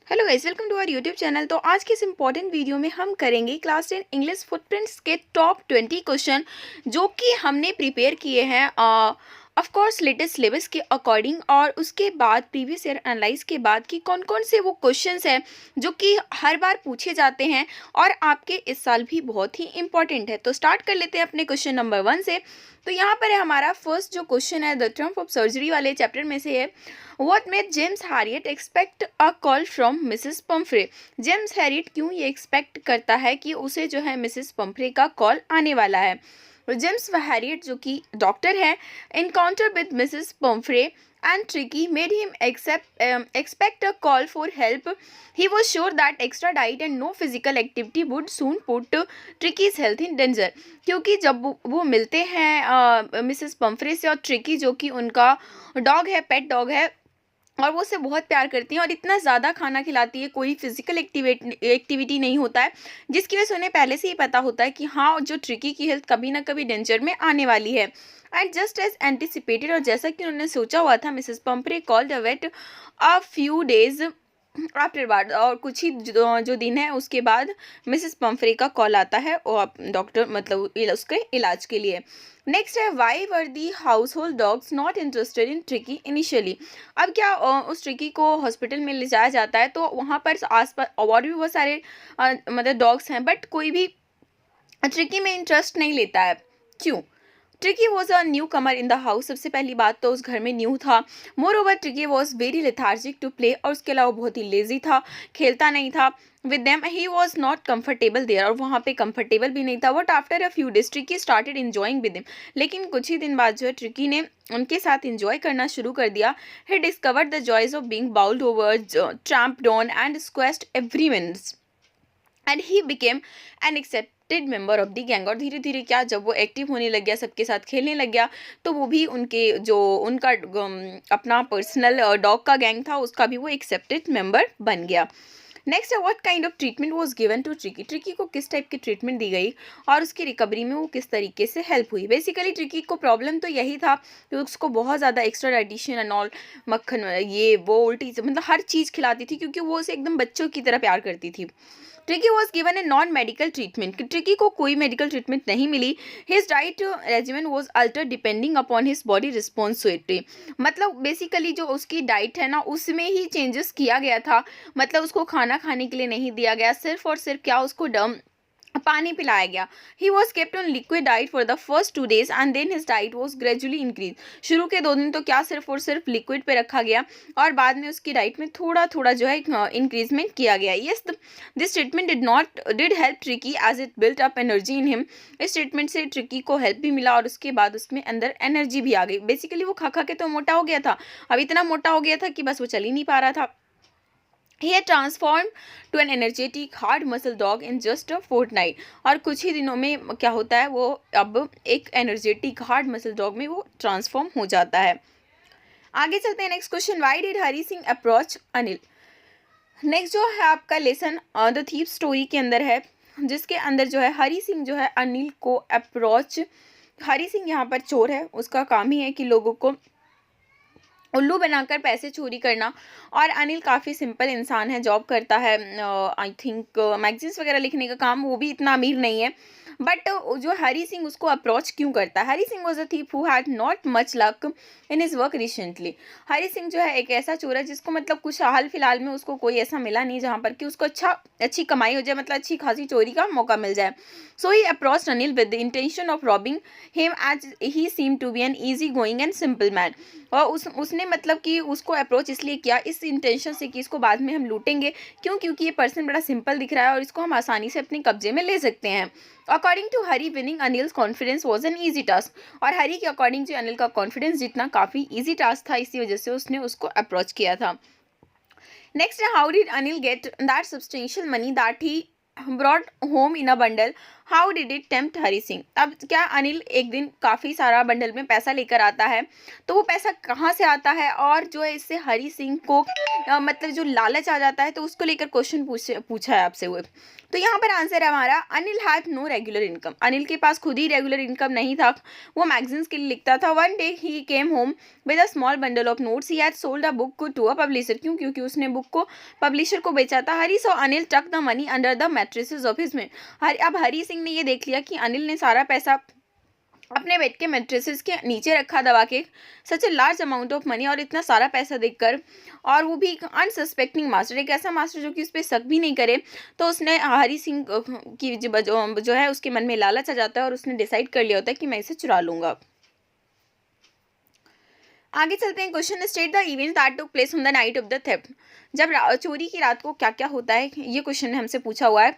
Hello guys, welcome to our YouTube channel. तो आज के इस इम्पॉर्टेंट वीडियो में हम करेंगे क्लास 10 इंग्लिश फुटप्रिंट्स के टॉप 20 क्वेश्चन जो कि हमने प्रिपेयर किए हैं ऑफ कोर्स लेटेस्ट सिलेबस के अकॉर्डिंग, और उसके बाद प्रीवियस ईयर एनालाइज के बाद कि कौन कौन से वो क्वेश्चंस हैं जो कि हर बार पूछे जाते हैं और आपके इस साल भी बहुत ही इंपॉर्टेंट है। तो स्टार्ट कर लेते हैं अपने क्वेश्चन नंबर 1 से। तो यहाँ पर है हमारा फर्स्ट जो क्वेश्चन है द ट्रम्प ऑफ सर्जरी वाले चैप्टर में से है। What made James Harriet expect a call from Mrs. Pumphrey? James Harriet क्यों ये एक्सपेक्ट करता है कि उसे जो है मिसेस पंफ्रे का कॉल आने वाला है। जेम्स हैरियट जो कि डॉक्टर है, encounter with Mrs Pomfrey and Tricky made him expect a call for help. He was sure that extra diet and no physical activity would soon put Tricky's health in danger. क्योंकि जब वो मिलते हैं Mrs Pomfrey से, और tricky जो कि उनका डॉग है, पेट डॉग है, और वो उसे बहुत प्यार करती हैं और इतना ज़्यादा खाना खिलाती है, कोई फिजिकल एक्टिविटी नहीं होता है, जिसकी वजह से उन्हें पहले से ही पता होता है कि हाँ, जो ट्रिकी की हेल्थ कभी ना कभी डेंजर में आने वाली है। एंड जस्ट एज एंटिसिपेटेड, और जैसा कि उन्होंने सोचा हुआ था, Mrs Pumphrey called a vet a few days after बाद, और कुछ ही जो दिन है उसके बाद मिसेस पंफ्रे का कॉल आता है और डॉक्टर मतलब उसके इलाज के लिए। नेक्स्ट है why were the house hold dogs not interested in tricky initially. अब क्या उस ट्रिकी को हॉस्पिटल में ले जाया जाता है तो वहाँ पर आसपास और भी बहुत सारे मतलब डॉग्स हैं, बट कोई भी ट्रिकी में इंटरेस्ट नहीं लेता है। क्यों? Tricki was a newcomer in the house. सबसे पहली बात तो उस घर में न्यू था। Moreover Tricki was very lethargic to play, और उसके अलावा बहुत ही लेजी था, खेलता नहीं था। With them he was not comfortable there, और वहाँ पे कम्फर्टेबल भी नहीं था। But after a few days Tricki started enjoying with them, लेकिन कुछ ही दिन बाद जो है ट्रिकी ने उनके साथ इंजॉय करना शुरू कर दिया। He discovered the joys of being bowled over, trampled on and squeezed every minute, and he became an accepted member of the gang. और धीरे धीरे क्या, जब वो एक्टिव होने लग गया, सबके साथ खेलने लग गया, तो वो भी उनके जो उनका अपना पर्सनल डॉग का गैंग था उसका भी वो एक्सेप्टेड मेंबर बन गया। नेक्स्ट है what kind of treatment was given to Tricki. Tricki को किस टाइप की ट्रीटमेंट दी गई और उसकी रिकवरी में वो किस तरीके से हेल्प हुई। बेसिकली ट्रिकी को प्रॉब्लम तो यही था कि उसको बहुत ज़्यादा एक्स्ट्रा डाइटिशियन एंड ऑल, मक्खन ये वो उल्टी मतलब हर चीज़ खिलाती थी, क्योंकि वो उसे एकदम बच्चों की तरह प्यार करती थी। Tricki was given a non medical treatment. Tricki को कोई मेडिकल ट्रीटमेंट नहीं मिली। His diet regiment was alter depending upon his body responsibility. मतलब बेसिकली जो उसकी डाइट है ना, उसमें ही चेंजेस किया गया था। मतलब उसको खाना खाने के लिए नहीं दिया गया, सिर्फ और सिर्फ क्या, उसको पानी पिलाया गया। He was kept on liquid diet for the first 2 days and then his diet was gradually increase. शुरू के 2 दिन तो क्या, सिर्फ और सिर्फ लिक्विड पे रखा गया, और बाद में उसकी डाइट में थोड़ा थोड़ा जो है इंक्रीजमेंट किया गया। Yes, this treatment did help Tricki as it built up energy in him. इस ट्रीटमेंट से ट्रिकी को हेल्प भी मिला और उसके बाद उसमें अंदर एनर्जी भी आ गई। बेसिकली वो खा खा के तो मोटा हो गया था, अब इतना मोटा हो गया था कि बस वो चल ही नहीं पा रहा था। He had transformed to an energetic hard muscle dog in just a fortnight। और कुछ ही दिनों में क्या होता है, वो अब एक एनर्जेटिक हार्ड मसल डॉग में वो ट्रांसफॉर्म हो जाता है। आगे चलते हैं next question, why did Hari Singh approach Anil. Next जो है आपका लेसन द थीफ स्टोरी के अंदर है, जिसके अंदर जो है हरी सिंह जो है अनिल को अप्रोच। हरी सिंह यहाँ पर चोर है, उसका काम ही है कि लोगों को उल्लू बनाकर पैसे चोरी करना। और अनिल काफ़ी सिंपल इंसान है, जॉब करता है, आई थिंक मैगजीन्स वगैरह लिखने का काम, वो भी इतना अमीर नहीं है। बट जो हरी सिंह उसको अप्रोच क्यों करता है। Hari Singh was a thief who had not much luck in his work recently. Hari Singh जो है एक ऐसा चोर है जिसको मतलब कुछ हाल फिलहाल में उसको कोई ऐसा मिला नहीं जहाँ पर कि उसको अच्छी कमाई हो जाए, मतलब अच्छी खासी चोरी का मौका मिल जाए। So he approach Anil with the intention of robbing him as he seem to be an easy going and simple man. और उसने मतलब कि उसको अप्रोच इसलिए किया, इस इंटेंशन से कि इसको बाद में हम लूटेंगे। क्यों? क्योंकि ये पर्सन बड़ा सिंपल दिख रहा है और इसको हम आसानी से अपने कब्जे में ले सकते हैं। According to Hari, winning Anil's confidence was an easy task. और हरी के अकॉर्डिंग जो अनिल का कॉन्फिडेंस जीतना काफ़ी ईजी टास्क था, इसी वजह से उसने उसको अप्रोच किया था। Next, how did Anil get that substantial money that he brought home in a bundle how did it tempt Hari Singh. अब क्या अनिल एक दिन काफ़ी सारा बंडल में पैसा लेकर आता है, तो वो पैसा कहाँ से आता है और जो है इससे हरी सिंह को मतलब जो लालच आ जाता है, तो उसको लेकर क्वेश्चन पूछा है आपसे हुए। तो यहाँ पर आंसर है हमारा Anil had no regular income. Anil के पास खुद ही रेगुलर इनकम नहीं था, वो मैगजीन्स के लिए लिखता था। One day he came home with a small bundle of notes, he had sold a book to a publisher. क्यों? क्योंकि उसने बुक को पब्लिशर को बेचा था। हरी saw Anil tuck the money under the mattresses of his में। अब हरी सिंह ने ये देख लिया कि अनिल ने सारा पैसा अपने बेड के मैट्रेसेस के नीचे रखा दबा के, such a large amount of money, और इतना सारा पैसा देखकर, और वो भी एक अनसस्पेक्टिंग मास्टर, एक ऐसा मास्टर जो कि उस पर शक भी नहीं करे, तो उसने हरी सिंह की जो है उसके मन में लालच आ जाता है और उसने डिसाइड कर लिया होता है कि मैं इसे चुरा लूंगा। आगे चलते हैं। Question state the events that took place on the night of the theft. जब चोरी की रात को क्या क्या होता है, ये क्वेश्चन हमसे पूछा हुआ है।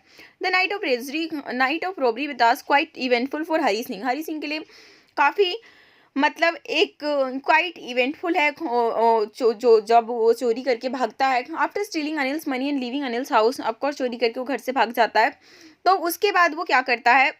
The night of robbery with was quite eventful for Hari Singh. Hari Singh के लिए काफ़ी मतलब एक क्वाइट इवेंटफुल है जो जब वो चोरी करके भागता है। After stealing Anil's money and leaving Anil's house, of course चोरी करके वो घर से भाग जाता है। तो उसके बाद वो क्या करता है,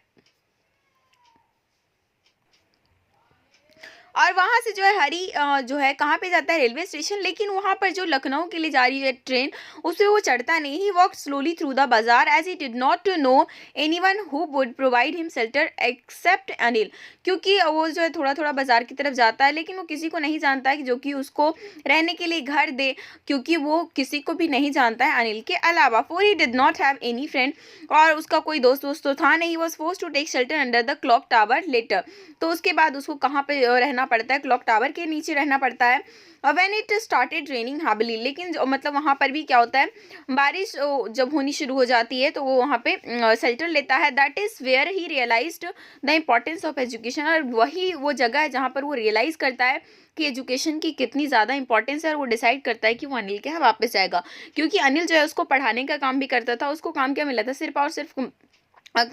और वहाँ से जो है हरी जो है कहाँ पे जाता है, रेलवे स्टेशन। लेकिन वहाँ पर जो लखनऊ के लिए जा रही है ट्रेन, उस पर वो चढ़ता नहीं। He walk slowly through the bazaar as he did not know anyone who would provide him shelter except Anil. क्योंकि वो जो है थोड़ा थोड़ा बाजार की तरफ जाता है, लेकिन वो किसी को नहीं जानता है जो कि उसको रहने के लिए घर दे, क्योंकि वो किसी को भी नहीं जानता है अनिल के अलावा। For he did not have any friend, और उसका कोई दोस्त तो था नहीं। Was force to take shelter under the clock tower later. तो उसके बाद उसको कहाँ पे रहना पड़ता है, क्लॉक टावर के नीचे रहना पड़ता है। When it started raining heavily, लेकिन मतलब वहाँ पर भी क्या होता है, बारिश जब होनी शुरू हो जाती है, तो वो वहाँ पे शेल्टर लेता है। That is where he realised the importance of education. और वही वो जगह है जहाँ पर वो रियलाइज़ करता है कि एजुकेशन की कितनी ज़्यादा इंपॉर्टेंस है, और वो डिसाइड करता है कि वो अनिल के यहाँ वापस जाएगा। क्योंकि अनिल जो है उसको पढ़ाने का काम भी करता था। उसको काम क्या मिला था, सिर्फ और सिर्फ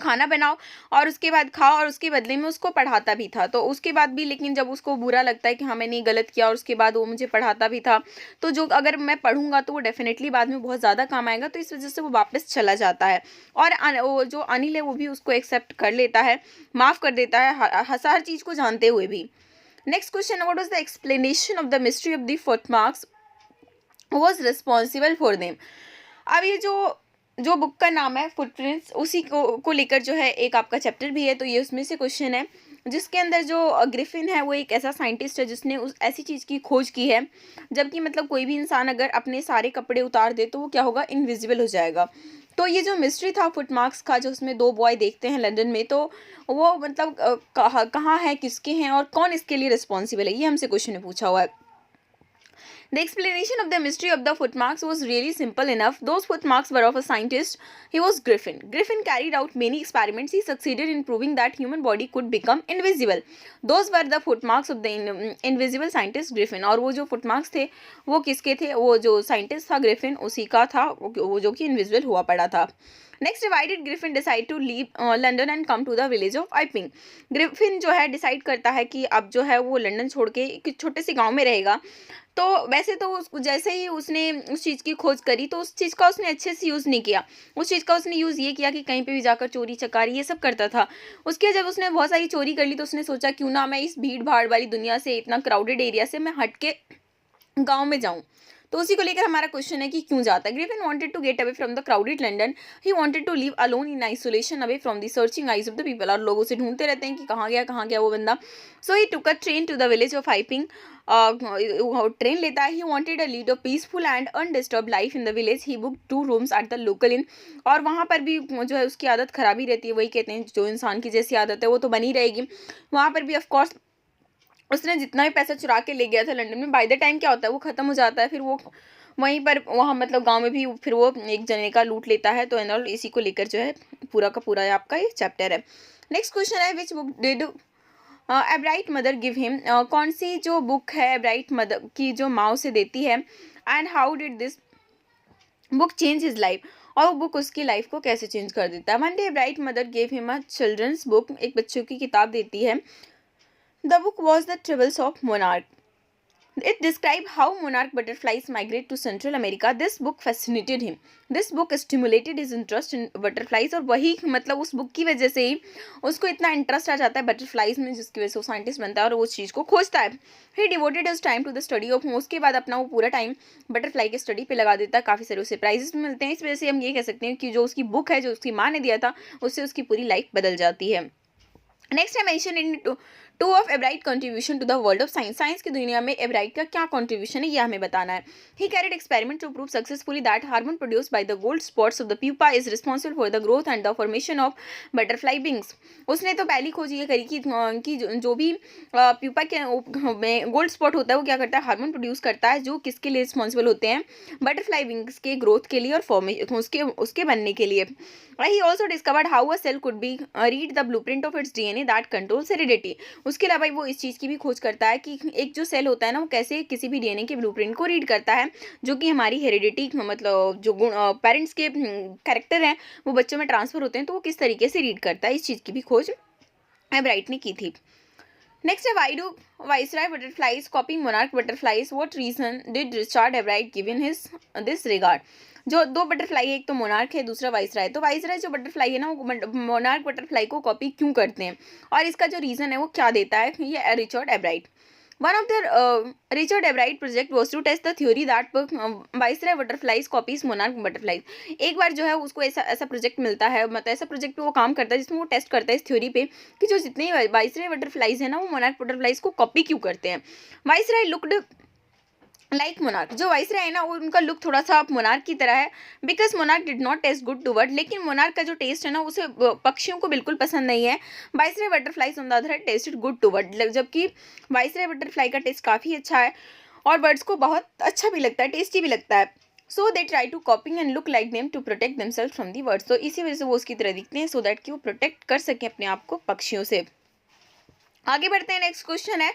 खाना बनाओ और उसके बाद खाओ, और उसके बदले में उसको पढ़ाता भी था। तो उसके बाद भी लेकिन जब उसको बुरा लगता है कि हाँ मैंने गलत किया, और उसके बाद वो मुझे पढ़ाता भी था, तो जो अगर मैं पढ़ूंगा तो वो डेफिनेटली बाद में बहुत ज़्यादा काम आएगा, तो इस वजह से वो वापस चला जाता है। और वो जो अनिल है वो भी उसको एक्सेप्ट कर लेता है, माफ़ कर देता है, हर चीज़ को जानते हुए भी। Next question, what was the explanation of the mystery of the footmarks was responsible for them. अब ये जो बुक का नाम है फुटप्रिंट्स, उसी को लेकर जो है एक आपका चैप्टर भी है। तो ये उसमें से क्वेश्चन है, जिसके अंदर जो ग्रिफिन है वो एक ऐसा साइंटिस्ट है जिसने उस ऐसी चीज़ की खोज की है, जबकि मतलब कोई भी इंसान अगर अपने सारे कपड़े उतार दे तो वो क्या होगा, इनविजिबल हो जाएगा। तो ये जो मिस्ट्री था फुटमार्क्स का, जो उसमें दो बॉय देखते हैं लंदन में, तो वो मतलब कहाँ है, किसके हैं, और कौन इसके लिए रिस्पॉन्सिबल है, ये हमसे क्वेश्चन में पूछा हुआ है। The explanation of the mystery of the footmarks was really simple enough. Those footmarks were of a scientist. He was Griffin. Griffin carried out many experiments. He succeeded in proving that human body could become invisible. Those were the footmarks of the invisible scientist Griffin. और वो जो footmarks थे वो किसके थे, वो जो scientist था Griffin उसी का था, वो जो कि invisible हुआ पड़ा था। Next, divided Griffin decide to leave London and come to the village of Iping. Griffin जो है डिसाइड करता है कि अब जो है वो लंदन छोड़ के एक छोटे से गांव में रहेगा। तो वैसे तो जैसे ही उसने उस चीज़ की खोज करी, तो उस चीज़ का उसने अच्छे से यूज़ नहीं किया। उस चीज़ का उसने यूज़ ये किया कि कहीं पे भी जाकर चोरी चकारी ये सब करता था। उसके जब उसने बहुत सारी चोरी कर ली, तो उसने सोचा क्यों ना मैं इस भीड़ भाड़ वाली दुनिया से, इतना क्राउडेड एरिया से मैं हट के गाँव में जाऊँ। तो उसी को लेकर हमारा क्वेश्चन है कि क्यों जाता है। Griffin wanted to get away from the crowded London. He wanted to live alone in isolation away from the searching eyes of the people. और लोगों से ढूंढते रहते हैं कि कहाँ गया वो बंदा। So he took a train to the village of Iping. Train लेता है। He wanted a lead a peaceful and undisturb life in the village. He book 2 rooms at the local inn. और वहाँ पर भी जो है उसकी आदत खराबी रहती है। वही कहते हैं जो इंसान की जैसी आदत है वो तो बनी रहेगी। वहाँ पर भी ऑफकोर्स उसने जितना भी पैसा चुरा के ले गया था लंदन में, बाय द टाइम क्या होता है वो ख़त्म हो जाता है। फिर वो वहीं पर वहाँ मतलब गांव में भी फिर वो एक जने का लूट लेता है। तो एंड ऑल इसी को लेकर जो है पूरा का पूरा आपका ये चैप्टर है। नेक्स्ट क्वेश्चन है, which book did a bright mother give him. कौन सी जो बुक है ब्राइट मदर की जो माँ उसे देती है, and how did this book change his life. और वो बुक उसकी लाइफ को कैसे चेंज कर देता है। One day Bright mother give him a children's book. एक बच्चों की किताब देती है। The book was the travels of Monarch. It described how monarch butterflies migrate to Central America. This book fascinated him. This book stimulated his interest in butterflies. और वही मतलब उस बुक की वजह से ही उसको इतना इंटरेस्ट आ जाता है बटरफ्लाइज में, जिसकी वजह से वो साइंटिस्ट बनता है और वो उस चीज़ को खोजता है. He devoted his time to the study of. उसके बाद अपना वो पूरा टाइम बटरफ्लाई की स्टडी पे लगा देता है. काफ़ी सारे उसे प्राइजेस मिलते हैं. इस वजह से हम ये कह सकते हैं कि जो उसकी बुक है, जो उसकी माँ ने दिया था, उससे उसकी पूरी लाइफ बदल जाती है. Next I mention in two of Ebright contribution to the world of science. Science की दुनिया में एब्राइट का क्या कंट्रीब्यूशन है, ये हमें बताना है. He carried experiment to prove successfully that hormone produced by the gold spots of the pupa is responsible for the growth and the formation of butterfly wings. उसने तो पहली खोज ये करी कि जो भी प्यूपा के में गोल्ड स्पॉट होता है, वो क्या करता है, हार्मोन प्रोड्यूस करता है, जो किसके लिए रिस्पॉन्सिबल होते हैं, बटरफ्लाई विंग्स के ग्रोथ के लिए और फॉर्मेशन उसके बनने के लिए. He also discovered how a cell could be read the blueprint of its DNA that controls heredity. उसके अलावा वो इस चीज़ की भी खोज करता है कि एक जो सेल होता है ना, वो कैसे किसी भी डीएनए के ब्लूप्रिंट को रीड करता है, जो कि हमारी हेरिडिटी मतलब जो गुण पेरेंट्स के कैरेक्टर हैं वो बच्चों में ट्रांसफर होते हैं, तो वो किस तरीके से रीड करता है, इस चीज़ की भी खोज एब्राइट ने की थी. नेक्स्ट है why do viceroy butterflies copy monarch butterflies. What reason did Richard Ebright given his this regard. जो दो बटरफ्लाई है, एक तो मोनार्क है, दूसरा वाइसराय. तो वाइसराय जो बटरफ्लाई है ना, वो मोनार्क बटरफ्लाई को कॉपी क्यों करते हैं और इसका जो रीज़न है वो क्या देता है, ये Richard एब्राइट. One of the Richard Ebright project was to test the theory that Viceroy butterflies copies monarch butterflies. एक बार जो है उसको ऐसा प्रोजेक्ट मिलता है, मतलब ऐसा प्रोजेक्ट पे वो काम करता है जिसमें वो टेस्ट करता है इस थ्योरी पे कि जो जितने वाइसराय बटरफ्लाइज है ना, वो मोनार्क बटरफ्लाइज को कॉपी क्यों करते हैं. Viceroy looked like monarch. जो वाइसराय है ना, वो उनका लुक थोड़ा सा मोनार्क की तरह है. Because monarch did not taste good to bird. लेकिन मोनार्क का जो टेस्ट है ना, उसे पक्षियों को बिल्कुल पसंद नहीं है. Viceroy butterflies on the other hand tasted good to bird. जबकि वाइसराय बटरफ्लाई का टेस्ट काफ़ी अच्छा है और बर्ड्स को बहुत अच्छा भी लगता है, टेस्टी भी लगता है. So they try to copying and look like them to protect themselves from the birds. तो इसी वजह से वो उसकी तरह दिखते हैं, सो दैट कि वो प्रोटेक्ट कर सकें अपने आप को पक्षियों से. आगे बढ़ते हैं. नेक्स्ट क्वेश्चन है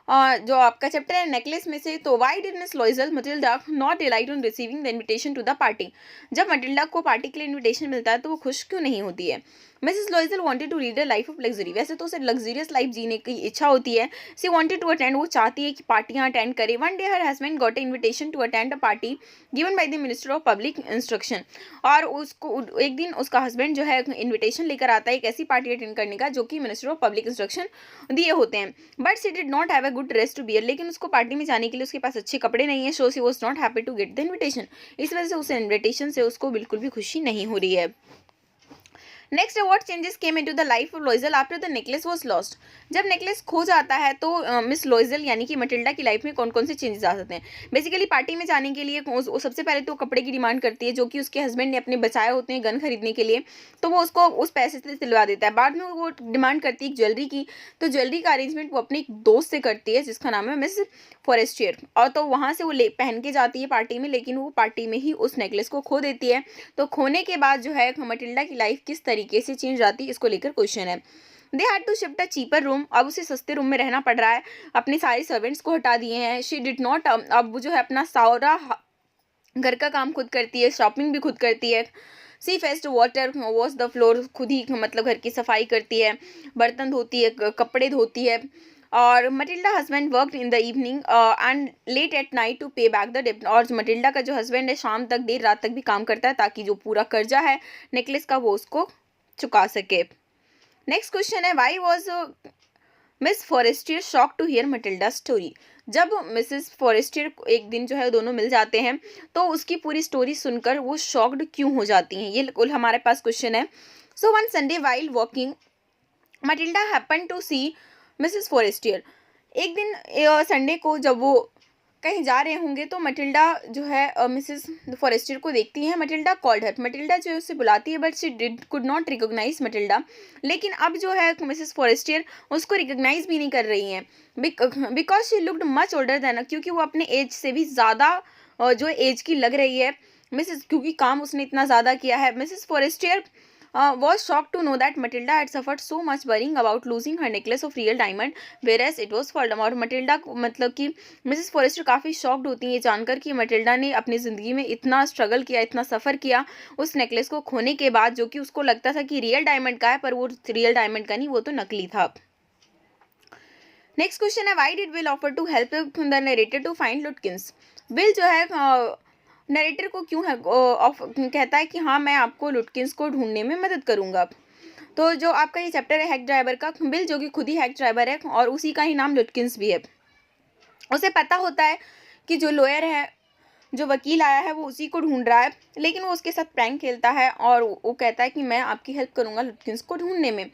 जो आपका चैप्टर है नेकलेस में से. तो why did Miss Loisel Matilda not delight on receiving the invitation to the party. जब मटिल्डा को पार्टी के लिए इन्विटेशन मिलता है तो वो खुश क्यों नहीं होती है. Mrs Loisel wanted to lead a life of luxury. वैसे तो उसे लग्जरियस लाइफ जीने की इच्छा होती है. She wanted to attend. वो चाहती है कि पार्टियां अटेंड करे. One day her husband got invitation to attend a party given by the minister of public instruction. और उसको एक दिन उसका हस्बैंड जो है इन्विटेशन लेकर आता है एक ऐसी पार्टी अटेंड करने का जो कि मिनिस्टर ऑफ पब्लिक इंस्ट्रक्शन दिए होते हैं. But she did not have a good dress to wear. लेकिन उसको पार्टी में जाने के लिए उसके पास अच्छे कपड़े नहीं है. So she was not happy to get the invitation. इस वजह से उस इन्विटेशन से उसको बिल्कुल भी खुशी नहीं हो रही है. Next, what changes came into the life of लॉइजल after the necklace was lost. जब नेकलेस खो जाता है तो मिस लॉइजल यानी कि मटिल्डा की लाइफ में कौन कौन से चेंजेस आ सकते हैं. बेसिकली पार्टी में जाने के लिए सबसे पहले तो कपड़े की डिमांड करती है जो कि उसके हस्बैंड ने अपने बचाए होते हैं गन खरीदने के लिए, तो वो उसको उस पैसे से दिलवा देता है. बाद में वो डिमांड करती है ज्वेलरी की, तो ज्वेलरी का अरेंजमेंट वो अपने एक दोस्त से करती है जिसका नाम है मिस फॉरेस्टियर. और तो वहाँ से वो पहन के जाती है पार्टी में, लेकिन वो पार्टी में ही उस नेकलेस को खो देती है. तो खोने के बाद जो है मटिल्डा की लाइफ किस तरीके से चेंज जाती है, इसको लेकर क्वेश्चन है. They had to shift a cheaper room. अब उसे सस्ते रूम में रहना पड़ रहा है. अपने सारे सर्वेंट्स को हटा दिए हैं. She did not. अब वो जो है अपना सारा घर का काम खुद करती है, शॉपिंग भी खुद करती है. She fetched water wash the floor. खुद ही मतलब घर की सफाई करती है, बर्तन धोती है, कपड़े धोती है. और Matilda husband work in the evening and late at night to pay back the डेब्ट. और मटिल्डा का जो हस्बैंड है शाम तक देर रात तक भी काम करता है ताकि जो पूरा कर्जा है नेकलेस का वो उसको चुका सके. नेक्स्ट क्वेश्चन है why was Miss Forestier shock to hear Matilda story. जब मिसेस फॉरेस्टियर एक दिन जो है दोनों मिल जाते हैं तो उसकी पूरी स्टोरी सुनकर वो शॉक्ड क्यों हो जाती हैं, ये कुल हमारे पास क्वेश्चन है. So one Sunday while walking Matilda happen to see Mrs Forestier. एक दिन संडे को जब वो कहीं जा रहे होंगे तो मटिल्डा जो है मिसेस फॉरेस्टियर को देखती है. Matilda called her. मटिल्डा जो है उससे बुलाती है but she could not recognise Matilda. लेकिन अब जो है मिसेस फॉरेस्टियर उसको रिकॉग्नाइज भी नहीं कर रही हैं because she looked much older than. क्योंकि वो अपने एज से भी ज़्यादा जो एज की लग रही है मिसेस, क्योंकि काम उसने इतना ज़्यादा किया है. Mrs Forestier was shocked to know that Matilda had suffered so much worrying about losing her necklace of real diamond whereas it was false. और मटिल्डा मतलब कि मिसेस फॉरेस्टर काफ़ी शॉक्ड होती हैं ये जानकर कि मटिल्डा ने अपनी ज़िंदगी में इतना स्ट्रगल किया, इतना सफ़र किया उस नेकलेस को खोने के बाद, जो कि उसको लगता था कि रियल डायमंड का है पर वो रियल डायमंड का नहीं, वो तो नकली था. नेक्स्ट क्वेश्चन है why did Will offer to help the narrator to find Lutkins. Will जो है नरेटर को क्यों कहता है कि हाँ मैं आपको लुटकिंस को ढूंढने में मदद करूंगा। तो जो आपका ये चैप्टर है हैक ड्राइवर का, बिल जो कि खुद ही हैक ड्राइवर है और उसी का ही नाम लुटकिंस भी है, उसे पता होता है कि जो लॉयर है, जो वकील आया है, वो उसी को ढूंढ रहा है, लेकिन वो उसके साथ प्रैंक खेलता है और वो कहता है कि मैं आपकी हेल्प करूंगा लुटकिंस को ढूंढने में।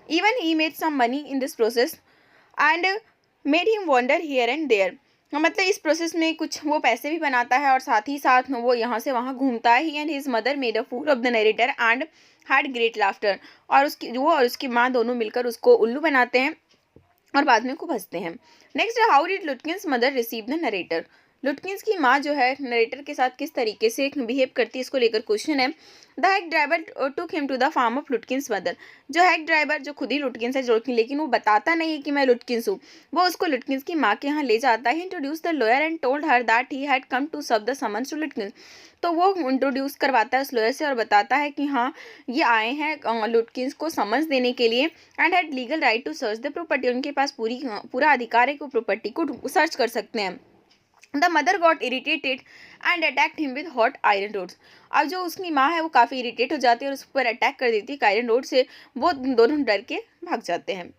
Even he made some money in this process and made him wonder here and there. मतलब इस प्रोसेस में कुछ वो पैसे भी बनाता है और साथ ही साथ वो यहाँ से वहाँ घूमता है। He and his mother made a fool of the narrator and had great laughter. और उसकी माँ दोनों मिलकर उसको उल्लू बनाते हैं और बाद में खूब हंसते हैं। Next, how did लुटकिंस mother receive the narrator. लुटकिंस की माँ जो है नरेटर के साथ किस तरीके से बिहेव करती है, इसको लेकर क्वेश्चन है। The hack driver took him to the farm of Lutkins mother. जो हैक ड्राइवर जो खुद ही लुटकिंस है, लेकिन वो बताता नहीं है कि मैं लुटकिंस हूँ, वो उसको लुटकिंस की माँ के यहाँ ले जाता है। Introduce the lawyer and told her that he had come to serve the summons to Lutkins. तो वो इंट्रोड्यूस करवाता है उस लॉयर से और बताता है कि हाँ ये आए हैं लुटकिंस को समन्स देने के लिए and had legal right to search the property. उनके पास पूरा अधिकार है कि वो प्रॉपर्टी को सर्च कर सकते हैं। The mother got irritated and attacked him with hot iron rods. अब जो उसकी माँ है वो काफ़ी इरिटेट हो जाती है और उस पर अटैक कर देती है आयरन रोड से। वो दोनों डर के भाग जाते हैं।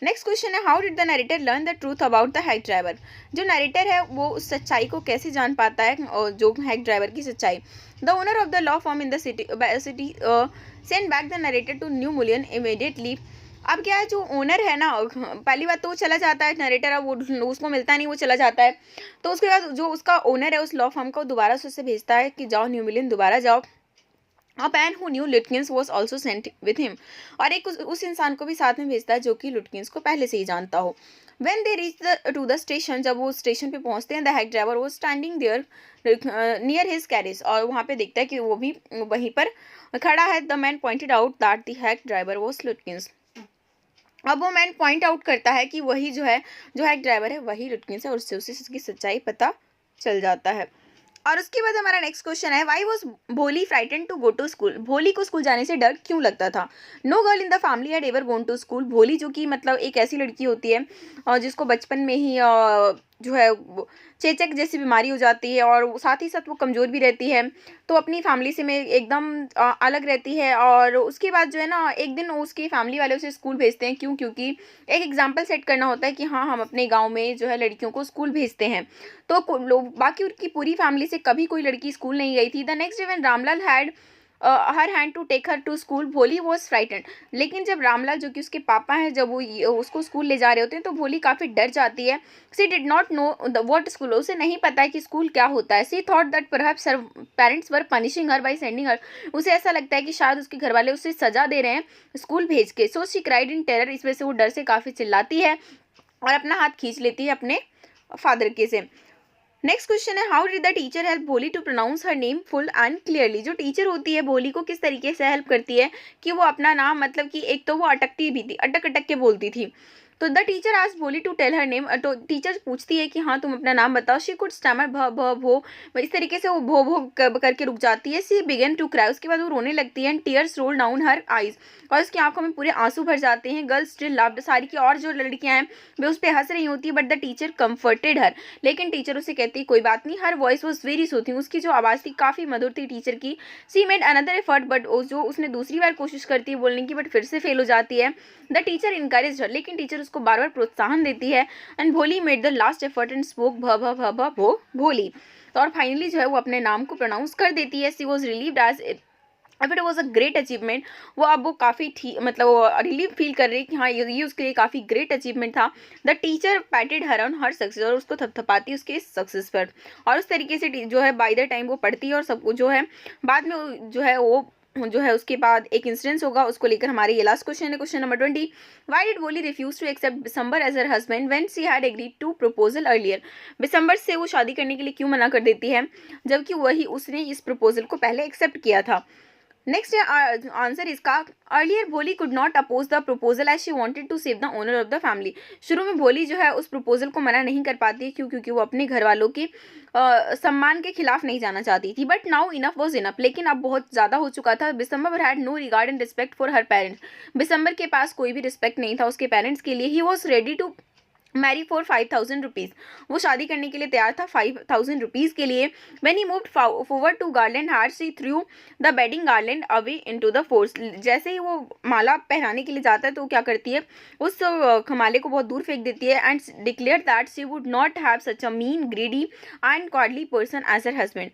नेक्स्ट क्वेश्चन है how did the narrator learn the truth about the hack driver. जो नरेटर है वो उस सच्चाई को कैसे जान पाता है, और जो हैक ड्राइवर की सच्चाई। The owner of the law firm in the city send back the narrator to New Mullion immediately. अब क्या है, जो ओनर है ना, पहली बात तो वो चला जाता है नरेटर, अब वो उसको मिलता नहीं, वो चला जाता है। तो उसके बाद जो उसका ओनर है उस लॉ फर्म को दोबारा से उसे भेजता है कि जाओ न्यू मिलियन दोबारा जाओ। A man who knew Lutkins was also sent with him। और एक उस इंसान को भी साथ में भेजता है जो कि लुटकिंस को पहले से ही जानता हो। When they reach to the station, जब वो स्टेशन पे पहुंचते हैं, the hack driver was standing there near his carriage। और वहाँ पे देखता है कि वो भी वहीं पर खड़ा है। The man pointed out that the hack driver was Lutkins। अब वो मैन पॉइंट आउट करता है कि वही जो है, जो हैक ड्राइवर है वही लुटकिंस है, और उससे उसी की सच्चाई पता चल जाता है। और उसके बाद हमारा नेक्स्ट क्वेश्चन है why was Bholi frightened to go to school. Bholi को स्कूल जाने से डर क्यों लगता था। No girl in the family had ever gone to school. Bholi जो कि मतलब एक ऐसी लड़की होती है और जिसको बचपन में ही जो है चेचक जैसी बीमारी हो जाती है और साथ ही साथ वो कमज़ोर भी रहती है, तो अपनी फैमिली से में एकदम अलग रहती है। और उसके बाद जो है ना, एक दिन उसकी फैमिली वाले उसे स्कूल भेजते हैं। क्यों? क्योंकि एक एग्जाम्पल सेट करना होता है कि हाँ हम अपने गांव में जो है लड़कियों को स्कूल भेजते हैं। तो लोग बाकी उनकी पूरी फैमिली से कभी कोई लड़की स्कूल नहीं गई थी। The next day when Ramlal had her hand to take her to school, Bholi was frightened. लेकिन जब रामलाल जो कि उसके पापा हैं, जब वो उसको स्कूल ले जा रहे होते हैं तो भोली काफ़ी डर जाती है। She did not know what school. उसे नहीं पता है कि स्कूल क्या होता है। She thought that perhaps her parents were punishing her by sending her. उसे ऐसा लगता है कि शायद उसके घर वाले उसे सजा दे रहे हैं स्कूल भेज के। So she cried in terror. इस वजह से वो डर से काफ़ी चिल्लाती है और अपना हाथ खींच लेती है अपने फादर के से। नेक्स्ट क्वेश्चन है how did the teacher help Bholi to pronounce her name full and clearly. जो टीचर होती है भोली को किस तरीके से हेल्प करती है कि वो अपना नाम, मतलब कि एक तो वो अटकती भी थी, अटक अटक के बोलती थी। तो द टीचर आस्क्ड भोली टू टेल हर नेम। तो टीचर पूछती है कि हाँ तुम अपना नाम बताओ। शी कुड स्टैमर भ भ भो। इस तरीके से वो भो भो करके रुक जाती है। सी बिगन टू क्राई। उसके बाद वो रोने लगती है। Tears roll down her eyes. और उसकी आंखों में पूरे आंसू भर जाते हैं। Girls still loved. सारी की और जो लड़कियां हैं वे उस पर हंस रही होती है। बट द टीचर कम्फर्टेड हर। लेकिन टीचर उसे कहती कोई बात नहीं। Her voice was very soothing. उसकी जो आवाज़ थी काफ़ी मधुर थी टीचर की। सी मेड अनदर एफर्ट बट जो उसने दूसरी बार कोशिश करती है बोलने की, बट फिर से फेल हो जाती है। द टीचर इनकरेज हर। लेकिन टीचर उसको बार बार प्रोत्साहन देती है। एंड भोली made the last effort and spoke भ भ भ भ भो भोली। तो और फाइनली जो है वो अपने नाम को प्रोनाउंस कर देती है। She was relieved as it was a great achievement. वो अब वो काफ़ी मतलब रिलीव फील कर रही है कि हाँ ये उसके लिए काफ़ी ग्रेट अचीवमेंट था। The teacher पैटेड her on her success. और उसको थपथपाती उसके सक्सेस पर। और उस तरीके से जो है बाय द टाइम वो पढ़ती है और सबको जो है बाद में जो है उसके बाद एक इंसिडेंस होगा, उसको लेकर हमारे ये लास्ट क्वेश्चन है, question number 20। Why did Bholi refuse to accept Bishamber as her husband when she had agreed to proposal earlier. Bishamber से वो शादी करने के लिए क्यों मना कर देती है जबकि वही उसने इस प्रपोजल को पहले एक्सेप्ट किया था। नेक्स्ट आंसर इसका, earlier Bholi could not oppose the proposal as she wanted to save the owner of the family. शुरू में भोली जो है उस प्रपोजल को मना नहीं कर पाती है। क्यों? क्योंकि वो अपने घर वालों की सम्मान के खिलाफ नहीं जाना चाहती थी। But now enough was enough. लेकिन अब बहुत ज़्यादा हो चुका था। Bishamber had no regard and respect for her parents. Bishamber के पास कोई भी रिस्पेक्ट नहीं था उसके पेरेंट्स के लिए। He was ready to marry for 5,000 rupees, वो शादी करने के लिए तैयार था 5,000 रुपीज़ के लिए। When he moved forward to garland heart she threw the wedding garland away into the force, जैसे ही वो माला पहनाने के लिए जाता है तो वो क्या करती है, उस माले को बहुत दूर फेंक देती है। And declare that she would not have such a mean greedy and cowardly person as her husband,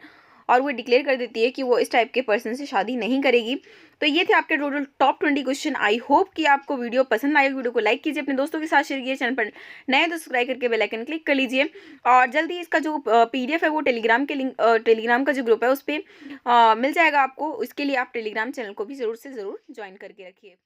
और वो डिक्लेयर कर देती है कि वो इस टाइप के पर्सन से शादी नहीं करेगी। तो ये थे आपके total top 20 question. I hope कि आपको वीडियो पसंद आए। वीडियो को लाइक कीजिए, अपने दोस्तों के साथ शेयर कीजिए, चैनल पर नए तो सब्सक्राइब करके बेल आइकन क्लिक कर लीजिए। और जल्दी इसका जो PDF है वो टेलीग्राम के लिंक, टेलीग्राम का जो ग्रुप है उस पर मिल जाएगा आपको। इसके लिए आप टेलीग्राम चैनल को भी ज़रूर से ज़रूर ज्वाइन करके रखिए।